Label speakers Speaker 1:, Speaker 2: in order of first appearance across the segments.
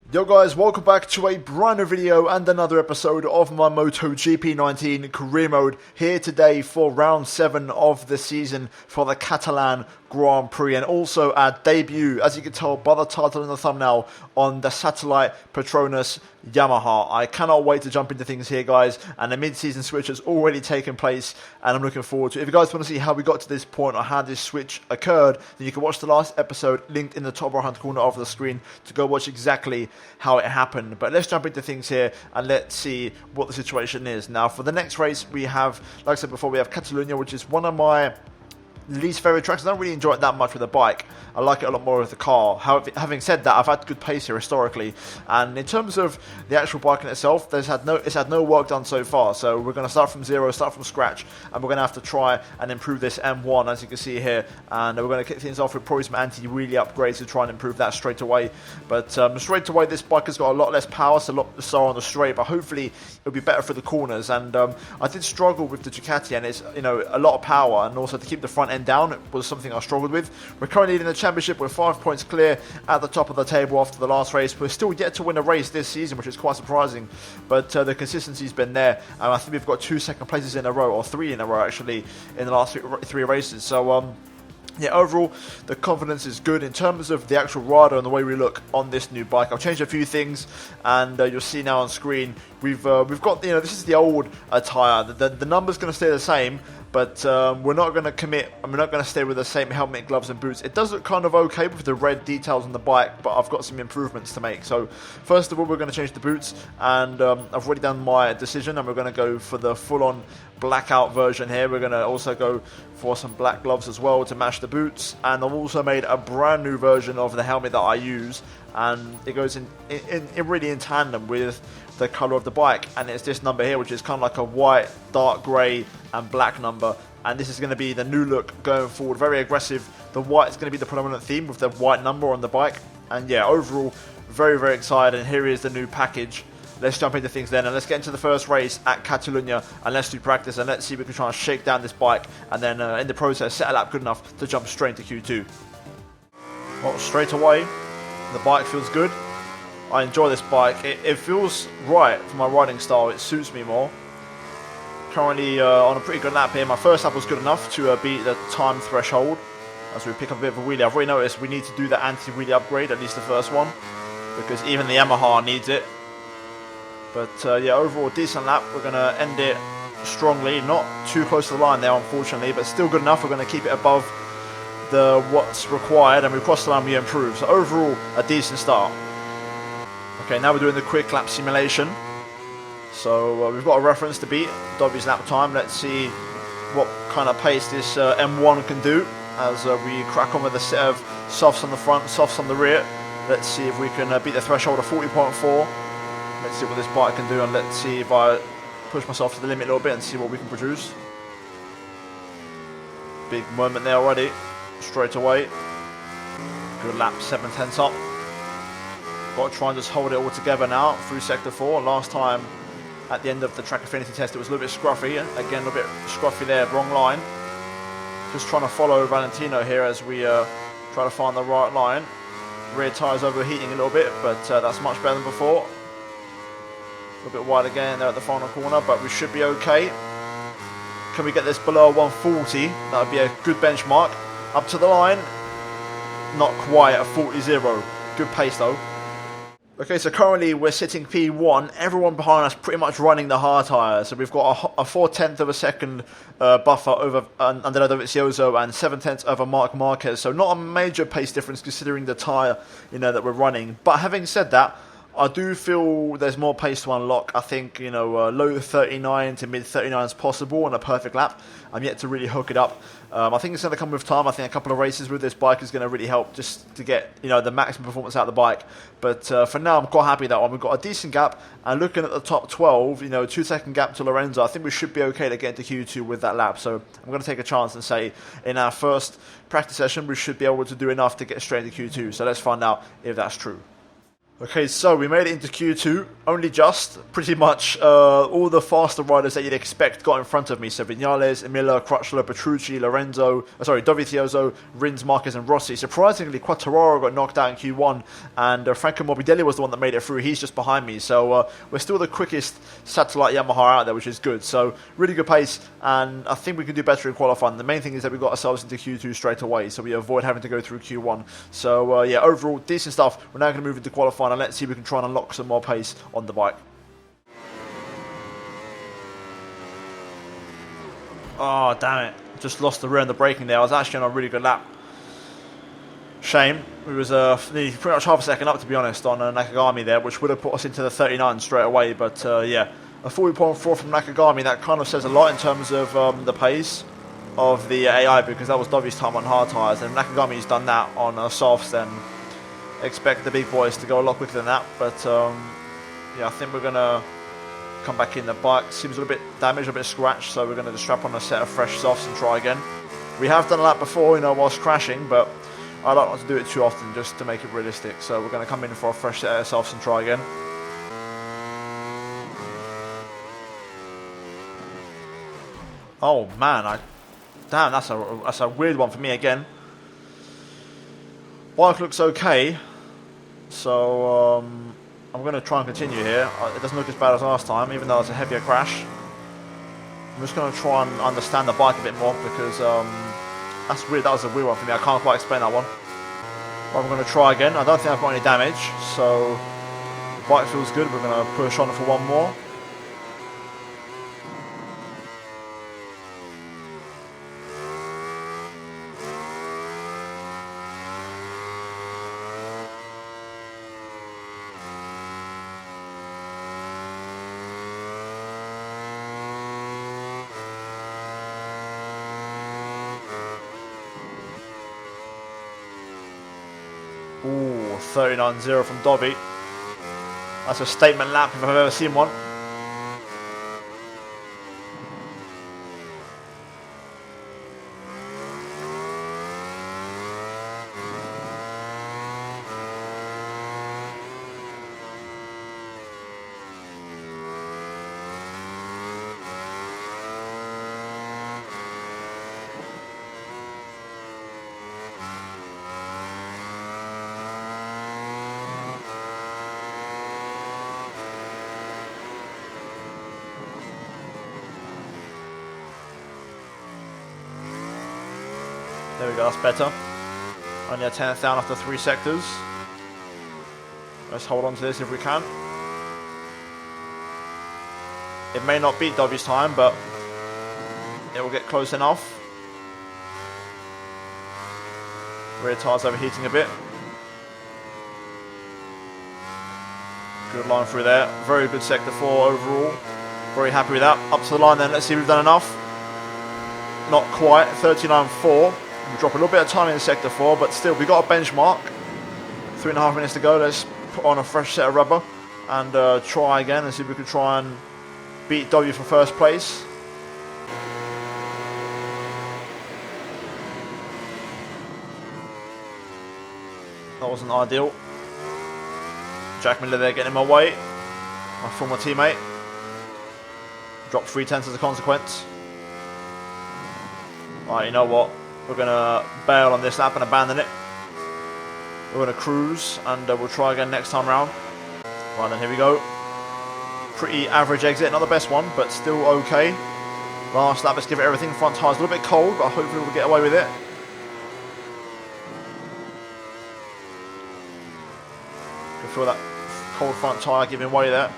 Speaker 1: Yo guys, welcome back to a brand new video and another episode of my MotoGP 19 career mode, here today for round 7 of the season for the Catalan Grand Prix, and also our debut, as you can tell by the title in the thumbnail, on the satellite Petronas Yamaha. I cannot wait to jump into things here, guys, and the mid-season switch has already taken place and I'm looking forward to it. If you guys want to see how we got to this point or how this switch occurred, then you can watch the last episode linked in the top right hand corner of the screen to go watch exactly how it happened. But let's jump into things here and let's see what the situation is. Now, for the next race, we have, like I said before, we have Catalonia, which is one of my least favourite tracks. I don't really enjoy it that much with the bike. I like it a lot more with the car. However, having said that, I've had good pace here historically, and in terms of the actual bike in itself, it's had no work done so far. So we're going to start from zero, start from scratch, and we're going to have to try and improve this M1, as you can see here. And we're going to kick things off with probably some anti-wheelie upgrades to try and improve that straight away. But straight away, this bike has got a lot less power, so a lot slower on the straight. But hopefully, it'll be better for the corners. And I did struggle with the Ducati, and it's a lot of power, and also to keep the front end down, it was something I struggled with. We're currently leading the championship. We're 5 points clear at the top of the table after the last race. We're still yet to win a race this season, which is quite surprising, but the consistency's been there, and I think we've got 2 second places in a row, or 3 in a row actually, in the last three races. So yeah, overall, the confidence is good in terms of the actual rider and the way we look on this new bike. I've changed a few things, and you'll see now on screen, we've got, this is the old attire. The number's going to stay the same, but we're not going to commit, and we're not going to stay with the same helmet, gloves and boots. It does look kind of okay with the red details on the bike, but I've got some improvements to make. So first of all, we're going to change the boots, and I've already done my decision, and we're going to go for the full-on blackout version here. We're going to also go for some black gloves as well to match the boots, and I've also made a brand new version of the helmet that I use, and it goes in really in tandem with the colour of the bike, and it's this number here, which is kind of like a white, dark grey and black number, and this is going to be the new look going forward. Very aggressive. The white is going to be the predominant theme with the white number on the bike, and yeah, overall very, very excited. And here is the new package. Let's jump into things then, and let's get into the first race at Catalunya, and let's do practice, and let's see if we can try and shake down this bike, and then in the process set a lap good enough to jump straight into Q2. Well, straight away, the bike feels good. I enjoy this bike. It feels right for my riding style. It suits me more. Currently on a pretty good lap here. My first lap was good enough to beat the time threshold as we pick up a bit of a wheelie. I've already noticed we need to do the anti-wheelie upgrade, at least the first one, because even the Yamaha needs it. But yeah, overall decent lap. We're going to end it strongly, not too close to the line there unfortunately, but still good enough. We're going to keep it above what's required, and we cross the line, we improve. So overall a decent start. Okay, now we're doing the quick lap simulation. So we've got a reference to beat, Dobby's lap time. Let's see what kind of pace this M1 can do as we crack on with a set of softs on the front, softs on the rear. Let's see if we can beat the threshold of 40.4. Let's see what this bike can do, and let's see if I push myself to the limit a little bit and see what we can produce. Big moment there already, straight away. Good lap, 7/10 up. Got to try and just hold it all together now through sector 4. Last time at the end of the track affinity test it was a little bit scruffy. Again, a little bit scruffy there, wrong line. Just trying to follow Valentino here as we try to find the right line. Rear tyres overheating a little bit, but that's much better than before. A little bit wide again there at the final corner, but we should be okay. Can we get this below 140? That would be a good benchmark. Up to the line, not quite at 40.0. Good pace though. Okay, so currently we're sitting P1. Everyone behind us pretty much running the hard tyre. So we've got a 4/10 of a second buffer over Andrea Dovizioso and 7/10 over Marc Marquez. So not a major pace difference considering the tyre that we're running. But having said that, I do feel there's more pace to unlock. I think, low 39 to mid 39 is possible on a perfect lap. I'm yet to really hook it up. I think it's going to come with time. I think a couple of races with this bike is going to really help just to get, the maximum performance out of the bike. But for now, I'm quite happy with that one. We've got a decent gap. And looking at the top 12, 2 second gap to Lorenzo, I think we should be okay to get into Q2 with that lap. So I'm going to take a chance and say in our first practice session, we should be able to do enough to get straight into Q2. So let's find out if that's true. Okay, so we made it into Q2, only just. Pretty much all the faster riders that you'd expect got in front of me. So Viñales, Emila, Crutchlow, Petrucci, Dovizioso, Rins, Marquez and Rossi. Surprisingly, Quartararo got knocked out in Q1 and Franco Morbidelli was the one that made it through. He's just behind me. So we're still the quickest satellite Yamaha out there, which is good. So really good pace and I think we can do better in qualifying. The main thing is that we got ourselves into Q2 straight away, so we avoid having to go through Q1. So yeah, overall, decent stuff. We're now going to move into qualifying. And let's see if we can try and unlock some more pace on the bike. Oh, damn it. Just lost the rear and the braking there. I was actually on a really good lap. Shame. We was pretty much half a second up, to be honest, on Nakagami there, which would have put us into the 39 straight away. But yeah, a 40.4 from Nakagami, that kind of says a lot in terms of the pace of the AI, because that was Dovi's time on hard tyres. And Nakagami's done that on softs, then expect the big boys to go a lot quicker than that. But yeah, I think we're going to come back in. The bike seems a little bit damaged, a bit scratched, so we're going to just strap on a set of fresh softs and try again. We have done a lap before, you know, whilst crashing, but I don't want to do it too often just to make it realistic. So we're going to come in for a fresh set of softs and try again. Oh man, damn, that's a weird one for me again. Bike looks okay, so I'm going to try and continue here. It doesn't look as bad as last time, even though it's a heavier crash. I'm just going to try and understand the bike a bit more, because that's weird. That was a weird one for me. I can't quite explain that one. But I'm going to try again. I don't think I've got any damage, so the bike feels good. We're going to push on for one more. Ooh, 39.0 from Dovi. That's a statement lap if I've ever seen one. There we go, that's better. Only a 10th down after 3 sectors. Let's hold on to this if we can. It may not beat Dovi's time, but it will get close enough. Rear tyres overheating a bit. Good line through there. Very good sector 4 overall. Very happy with that. Up to the line then, let's see if we've done enough. Not quite, 39.4. We drop a little bit of time in sector 4, but still, we got a benchmark. 3.5 minutes to go. Let's put on a fresh set of rubber and try again and see if we can try and beat W for first place. That wasn't ideal. Jack Miller there getting in my way. My former teammate. Dropped 3/10 as a consequence. Alright, you know what? We're going to bail on this lap and abandon it. We're going to cruise and we'll try again next time round. Right then, here we go. Pretty average exit, not the best one, but still okay. Last lap, let's give it everything. Front tyre's a little bit cold, but hopefully we'll get away with it. Can feel that cold front tyre giving way there.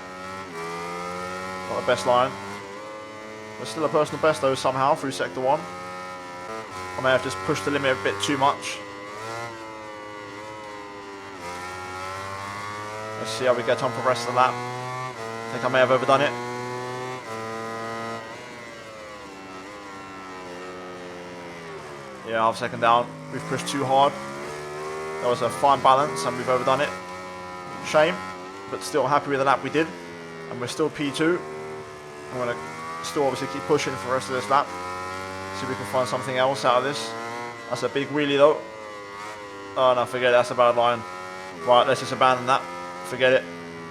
Speaker 1: Not the best line. But still a personal best though somehow through sector 1. I may have just pushed the limit a bit too much. Let's see how we get on for the rest of the lap. I think I may have overdone it. Yeah, half second down. We've pushed too hard. That was a fine balance and we've overdone it. Shame, but still happy with the lap we did. And we're still P2. I'm going to still obviously keep pushing for the rest of this lap. See if we can find something else out of this. That's a big wheelie though. Oh no, forget it, that's a bad line. Right, let's just abandon that. forget it.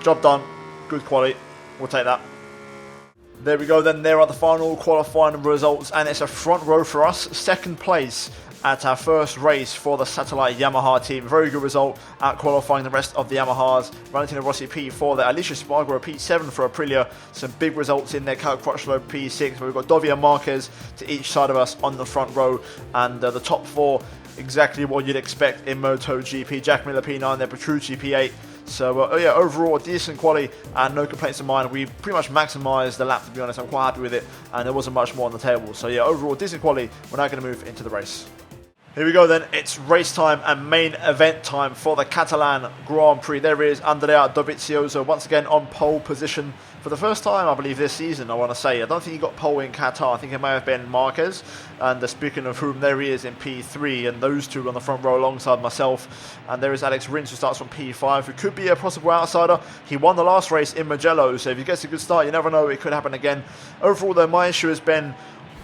Speaker 1: Job done. Good quality. We'll take that. There we go then, there are the final qualifying results, and it's a front row for us. Second place at our first race for the Satellite Yamaha team. Very good result at qualifying the rest of the Yamahas. Valentino Rossi P4 there, Alicia Spargo P7 for Aprilia. Some big results in there, Cal Crutchlow P6. We've got Dovia and Marquez to each side of us on the front row, and the top four, exactly what you'd expect in MotoGP. Jack Miller P9 there, Petrucci P8. So yeah, overall a decent quality and no complaints of mine. We pretty much maximised the lap, to be honest. I'm quite happy with it, and there wasn't much more on the table. So yeah, overall decent quality. We're now going to move into the race. Here we go then, it's race time and main event time for the Catalan Grand Prix. There is Andrea Dovizioso once again on pole position for the first time, I believe, this season, I want to say. I don't think he got pole in Qatar. I think it may have been Marquez. And speaking of whom, there he is in P3, and those two on the front row alongside myself. And there is Alex Rins, who starts from P5, who could be a possible outsider. He won the last race in Mugello, so if he gets a good start, you never know, it could happen again. Overall, though, my issue has been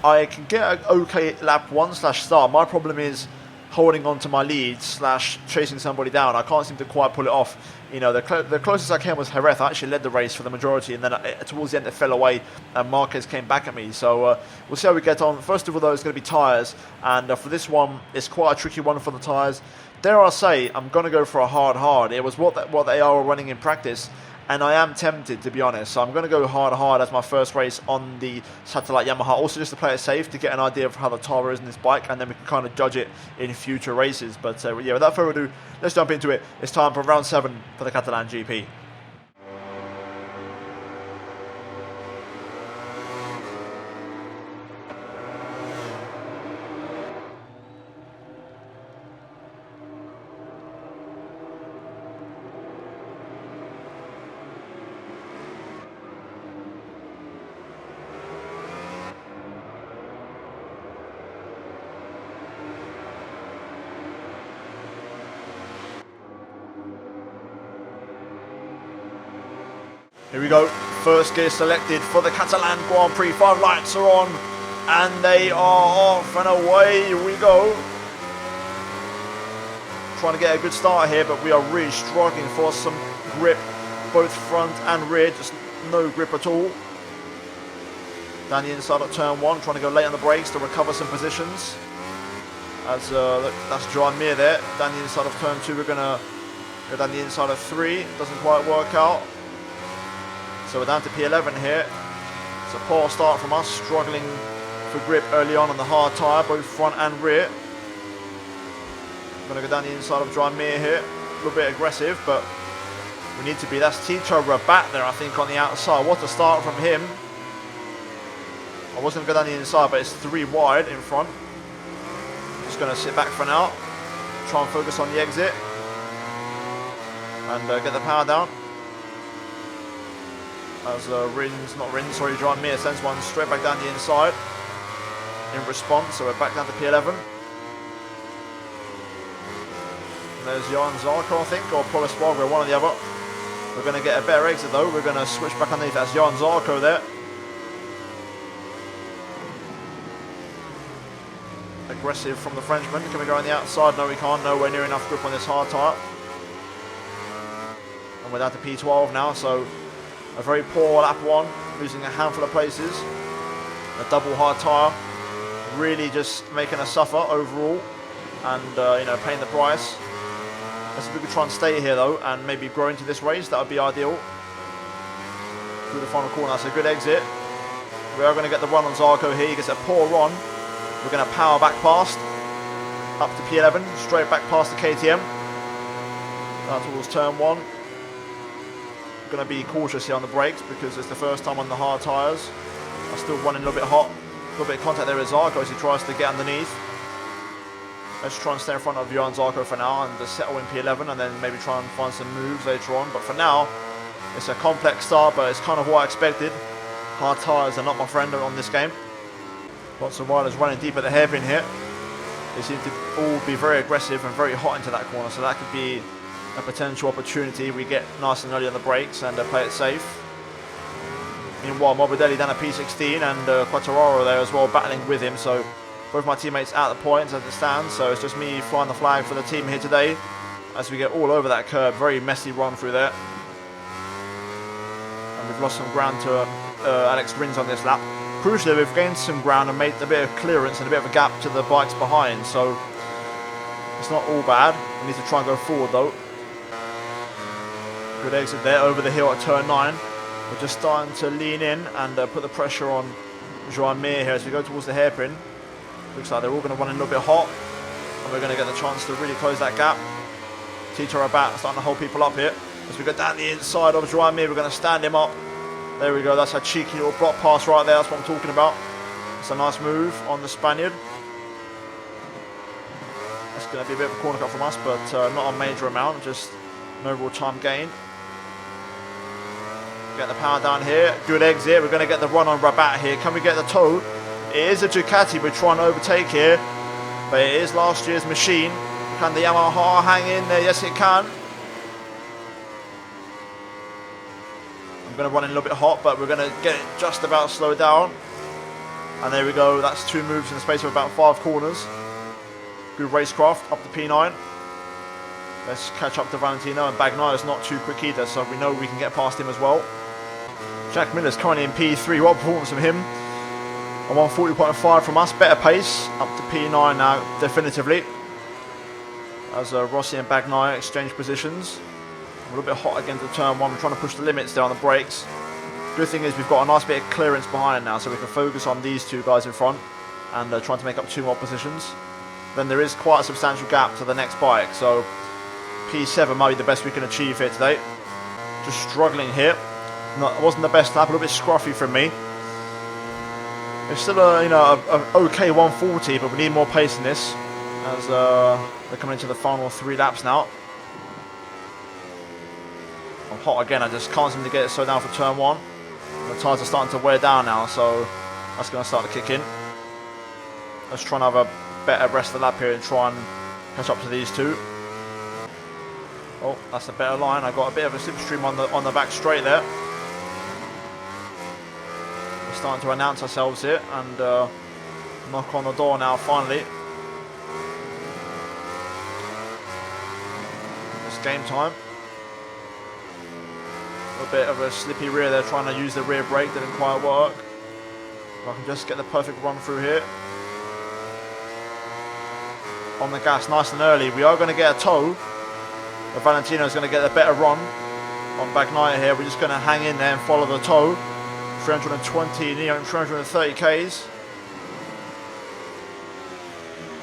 Speaker 1: I can get an okay lap 1/start. My problem is holding on to my lead / chasing somebody down. I can't seem to quite pull it off. You know, the closest I came was Jerez. I actually led the race for the majority, and then towards the end it fell away, and Marquez came back at me. So we'll see how we get on. First of all, though, it's going to be tyres, and for this one, it's quite a tricky one for the tyres. Dare I say, I'm going to go for a hard. It was what they are running in practice, and I am tempted, to be honest. So I'm going to go hard as my first race on the Satellite Yamaha. Also just to play it safe, to get an idea of how the tyre is in this bike, and then we can kind of judge it in future races. But yeah, without further ado, let's jump into it. It's time for round 7 for the Catalan GP. Here we go, first gear selected for the Catalan Grand Prix. 5 lights are on, and they are off, and away we go. Trying to get a good start here, but we are really struggling for some grip, both front and rear, just no grip at all. Down the inside of turn 1, trying to go late on the brakes to recover some positions. As look, that's John Mir there. Down the inside of turn 2, we're going to go down the inside of 3. Doesn't quite work out. So we're down to P11 here. It's a poor start from us, struggling for grip early on the hard tyre, both front and rear. I'm going to go down the inside of John Mir here. A little bit aggressive, but we need to be. That's Tito Rabat there, I think, on the outside. What a start from him. I was going to go down the inside, but it's 3 wide in front. Just going to sit back for now. Try and focus on the exit. And get the power down. As John Mir sends one straight back down the inside in response, so we're back down to P11. And there's Johan Zarco, I think, or Paul Espargaro, one or the other. We're going to get a better exit though. We're going to switch back underneath. That's Johan Zarco there. Aggressive from the Frenchman. Can we go on the outside? No, we can't. Nowhere near enough grip on this hard tyre. And we're down to P12 now, so a very poor lap 1, losing a handful of places. A double hard tyre, really just making us suffer overall, and you know, paying the price. Let's see if we could try and stay here though, and maybe grow into this race. That would be ideal. Through the final corner, that's a good exit. We are going to get the run on Zarco here. He gets a poor run. We're going to power back past, up to P11, straight back past the KTM, down towards turn 1. Going to be cautious here on the brakes because it's the first time on the hard tyres. I'm still running a little bit hot. A little bit of contact there with Zarco as he tries to get underneath. Let's try and stay in front of Johan Zarco for now and just settle in P11, and then maybe try and find some moves later on. But for now, it's a complex start, but it's kind of what I expected. Hard tyres are not my friend on this game. Lots of riders running deep at the hairpin here. They seem to all be very aggressive and very hot into that corner, so that could be a potential opportunity. We get nice and early on the brakes and play it safe. Meanwhile, Morbidelli down at P16 and Quattararo there as well, battling with him. So both my teammates out the points as it stands. So it's just me flying the flag for the team here today as we get all over that curb. Very messy run through there. And we've lost some ground to Alex Rins on this lap. Crucially, we've gained some ground and made a bit of clearance and a bit of a gap to the bikes behind, so it's not all bad. We need to try and go forward though. Good exit there over the hill at turn 9. We're just starting to lean in and put the pressure on Joan Mir here as we go towards the hairpin. Looks like they're all going to run in a little bit hot, and we're going to get the chance to really close that gap. Tito Rabat starting to hold people up here. As we go down the inside of Joan Mir, we're going to stand him up. There we go, that's a cheeky little block pass right there, that's what I'm talking about. It's a nice move on the Spaniard. That's going to be a bit of a corner cut from us, but not a major amount, just an overall time gain. Get the power down here, good exit, we're going to get the run on Rabat here. Can we get the toe? It is a Ducati we're trying to overtake here, but it is last year's machine. Can the Yamaha hang in there? Yes it can. I'm going to run in a little bit hot, but we're going to get it just about slowed down. And there we go, that's 2 moves in the space of about 5 corners. Good racecraft up the P9. Let's catch up to Valentino, and Bagnaio's not too quick either, so we know we can get past him as well. Jack Miller's currently in P3, what performance from him. On 140.5 from us, better pace, up to P9 now definitively. As Rossi and Bagnaio exchange positions. A little bit hot against the turn 1, we're trying to push the limits there on the brakes. Good thing is we've got a nice bit of clearance behind now, so we can focus on these 2 guys in front and trying to make up 2 more positions. Then there is quite a substantial gap to the next bike, so P7 might be the best we can achieve here today. Just struggling here. It wasn't the best lap, a little bit scruffy from me. It's still a okay 140, but we need more pace in this as they're coming into the final 3 laps now. I'm hot again, I just can't seem to get it slowed down for turn 1. The tyres are starting to wear down now, so that's going to start to kick in. Let's try and have a better rest of the lap here and try and catch up to these 2. Oh, that's a better line. I got a bit of a slipstream on the back straight there. We're starting to announce ourselves here and knock on the door now finally. It's game time. A little bit of a slippy rear there, trying to use the rear brake, didn't quite work. If I can just get the perfect run through here. On the gas nice and early, we are going to get a toe. But Valentino's going to get a better run on Bagnaia here. We're just going to hang in there and follow the toe. 320, near 330 Ks.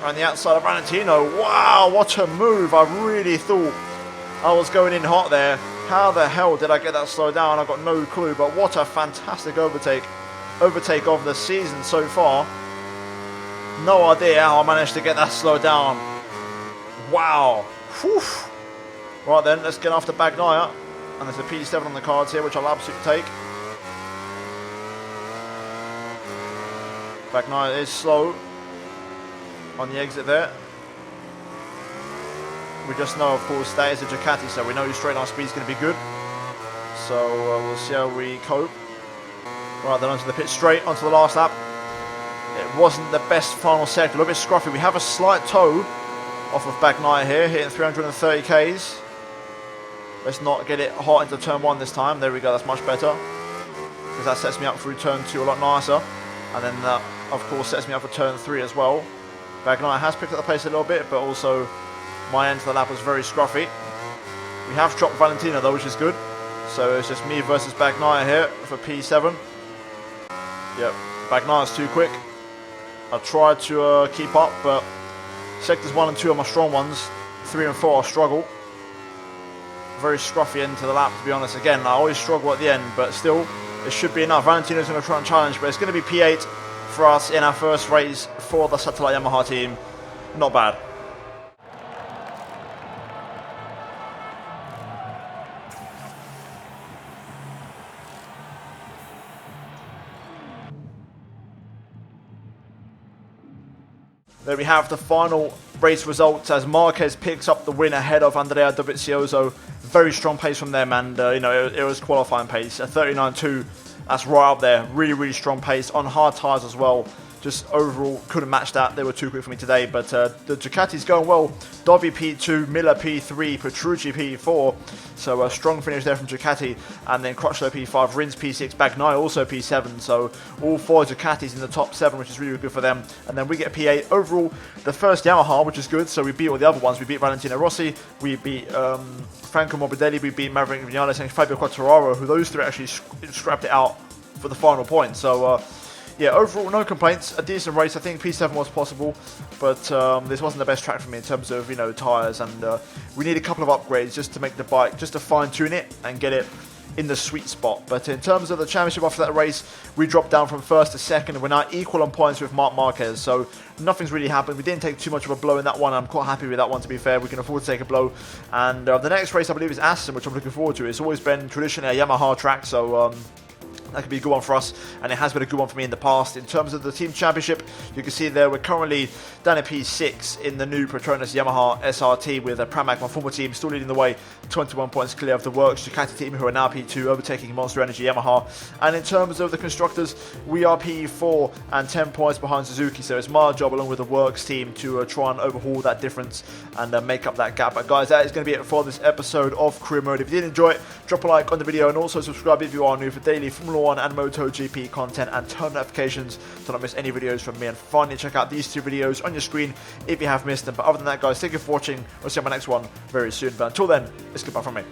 Speaker 1: Around the outside of Valentino. Wow, what a move. I really thought I was going in hot there. How the hell did I get that slowed down? I've got no clue, but what a fantastic overtake. Overtake of the season so far. No idea how I managed to get that slowed down. Wow. Whew. Right then, let's get after Bagnaia. And there's a P7 on the cards here, which I'll absolutely take. Bagnaia is slow on the exit there. We just know, of course, that is a Ducati, so we know his straight line speed is going to be good. So we'll see how we cope. Right then, onto the pit straight, onto the last lap. It wasn't the best final sector, a little bit scruffy. We have a slight toe off of Bagnaia here, hitting 330 Ks. Let's not get it hot into turn 1 this time. There we go, that's much better. Because that sets me up through turn 2 a lot nicer. And then that, of course, sets me up for turn 3 as well. Bagnaia has picked up the pace a little bit, but also my end to the lap was very scruffy. We have dropped Valentino though, which is good. So it's just me versus Bagnaia here for P7. Yep, Bagnaia's too quick. I tried to keep up, but sectors 1 and 2 are my strong ones. 3 and 4 I struggle. Very scruffy end to the lap, to be honest. Again, I always struggle at the end, but still, it should be enough. Valentino's going to try and challenge, but it's going to be P8 for us in our first race for the Satellite Yamaha team. Not bad. There we have the final race results as Marquez picks up the win ahead of Andrea Dovizioso. Very strong pace from them, and it was qualifying pace. A 39.2, that's right up there. Really, really strong pace on hard tyres as well. just overall couldn't match that. They were too quick for me today, but the Ducati's going well. Dovi P2, Miller P3, Petrucci P4, so a strong finish there from Ducati, and then Crutchlow P5, Rins P6, Bagnaia also P7, so all 4 Ducatis in the top 7, which is really good for them. And then we get P8. Overall, the first Yamaha, which is good, so we beat all the other ones. We beat Valentino Rossi, we beat Franco Morbidelli, we beat Maverick Vinales and Fabio Quartararo, who those 3 actually scrapped it out for the final point. So yeah, overall no complaints, a decent race. I think P7 was possible, but this wasn't the best track for me in terms of, you know, tyres, and we need a couple of upgrades just to make the bike, just to fine tune it and get it in the sweet spot. But in terms of the championship after that race, we dropped down from 1st to 2nd, and we're now equal on points with Marc Marquez, so nothing's really happened. We didn't take too much of a blow in that one. I'm quite happy with that one, to be fair. We can afford to take a blow. And the next race, I believe, is Aston, which I'm looking forward to. It's always been traditionally a Yamaha track, so that could be a good one for us, and it has been a good one for me in the past. In terms of the team championship, you can see there we're currently down at P6 in the new Petronas Yamaha SRT with Pramac, my former team, still leading the way, 21 points clear of the Works Ducati team, who are now P2, overtaking Monster Energy Yamaha. And in terms of the constructors, we are P4 and 10 points behind Suzuki, so it's my job along with the Works team to try and overhaul that difference and make up that gap. But guys, that is going to be it for this episode of Career Mode. If you did enjoy it, drop a like on the video, and also subscribe if you are new for daily Formula 1 and MotoGP content, and turn notifications to not miss any videos from me. And finally, check out these 2 videos on your screen if you have missed them. But other than that, guys, thank you for watching. We'll see you on my next one very soon. But until then, it's goodbye from me.